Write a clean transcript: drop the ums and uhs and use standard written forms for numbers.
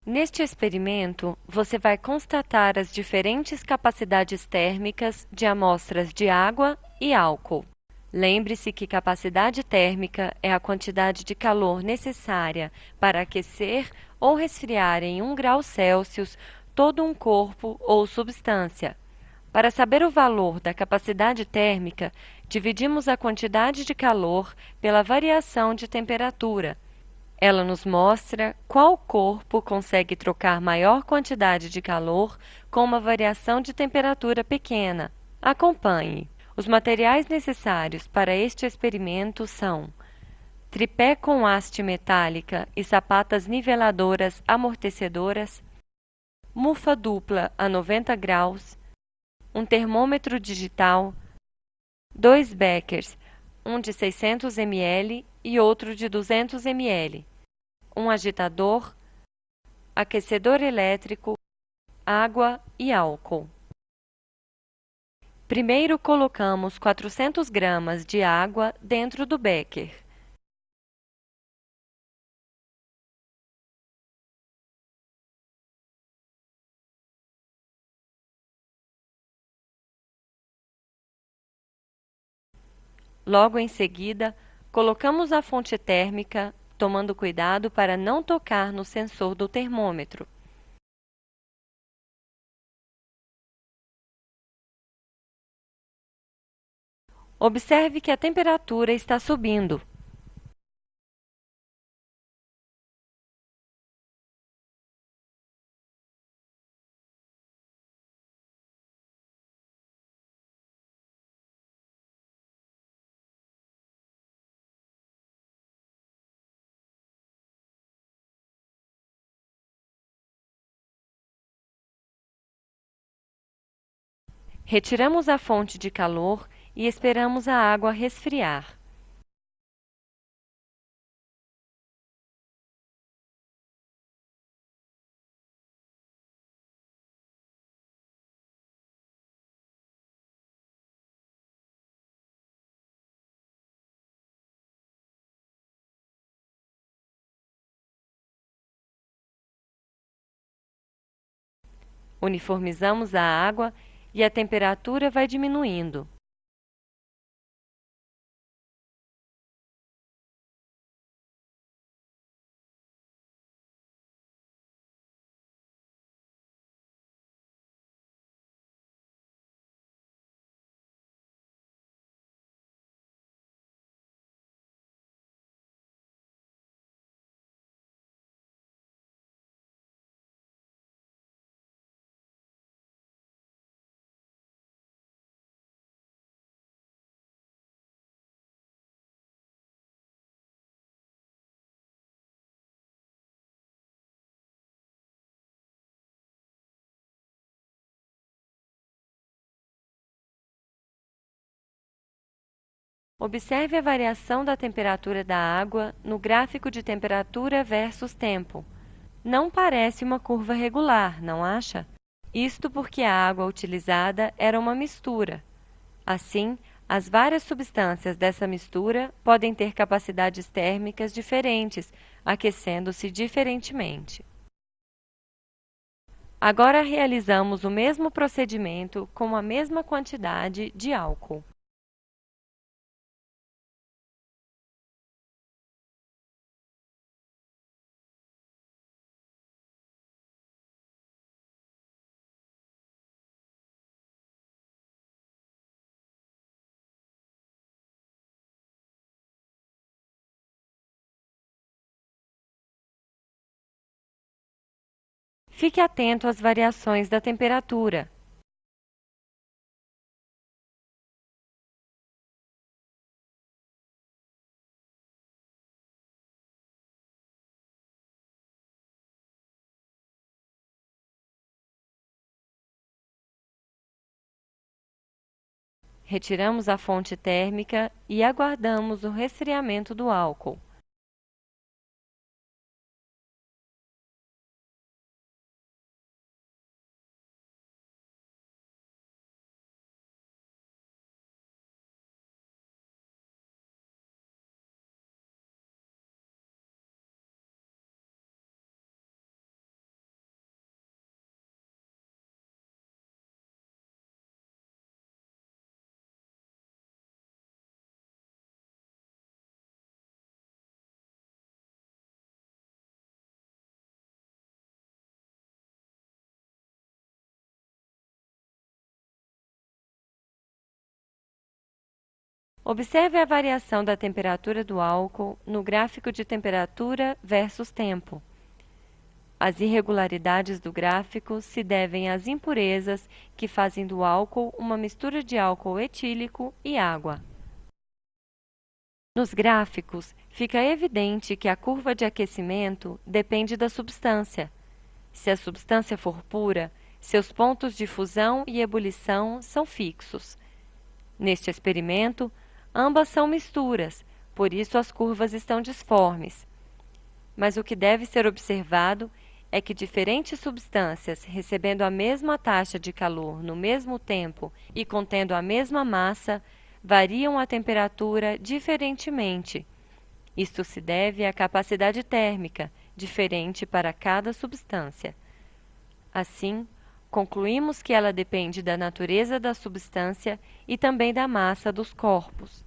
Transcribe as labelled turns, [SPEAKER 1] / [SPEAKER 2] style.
[SPEAKER 1] Neste experimento, você vai constatar as diferentes capacidades térmicas de amostras de água e álcool. Lembre-se que capacidade térmica é a quantidade de calor necessária para aquecer ou resfriar em 1 grau Celsius todo um corpo ou substância. Para saber o valor da capacidade térmica, dividimos a quantidade de calor pela variação de temperatura. Ela nos mostra qual corpo consegue trocar maior quantidade de calor com uma variação de temperatura pequena. Acompanhe. Os materiais necessários para este experimento são tripé com haste metálica e sapatas niveladoras amortecedoras, mufa dupla a 90 graus, um termômetro digital, 2 beckers, um de 600 ml e outro de 200 ml, um agitador, aquecedor elétrico, água e álcool. Primeiro colocamos 400 gramas de água dentro do becker. Logo em seguida, colocamos a fonte térmica, tomando cuidado para não tocar no sensor do termômetro. Observe que a temperatura está subindo. Retiramos a fonte de calor e esperamos a água resfriar. Uniformizamos a água e a temperatura vai diminuindo. Observe a variação da temperatura da água no gráfico de temperatura versus tempo. Não parece uma curva regular, não acha? Isto porque a água utilizada era uma mistura. Assim, as várias substâncias dessa mistura podem ter capacidades térmicas diferentes, aquecendo-se diferentemente. Agora realizamos o mesmo procedimento com a mesma quantidade de álcool. Fique atento às variações da temperatura. Retiramos a fonte térmica e aguardamos o resfriamento do álcool. Observe a variação da temperatura do álcool no gráfico de temperatura versus tempo. As irregularidades do gráfico se devem às impurezas que fazem do álcool uma mistura de álcool etílico e água. Nos gráficos, fica evidente que a curva de aquecimento depende da substância. Se a substância for pura, seus pontos de fusão e ebulição são fixos. Neste experimento, ambas são misturas, por isso as curvas estão disformes. Mas o que deve ser observado é que diferentes substâncias recebendo a mesma taxa de calor no mesmo tempo e contendo a mesma massa variam a temperatura diferentemente. Isto se deve à capacidade térmica, diferente para cada substância. Assim, concluímos que ela depende da natureza da substância e também da massa dos corpos.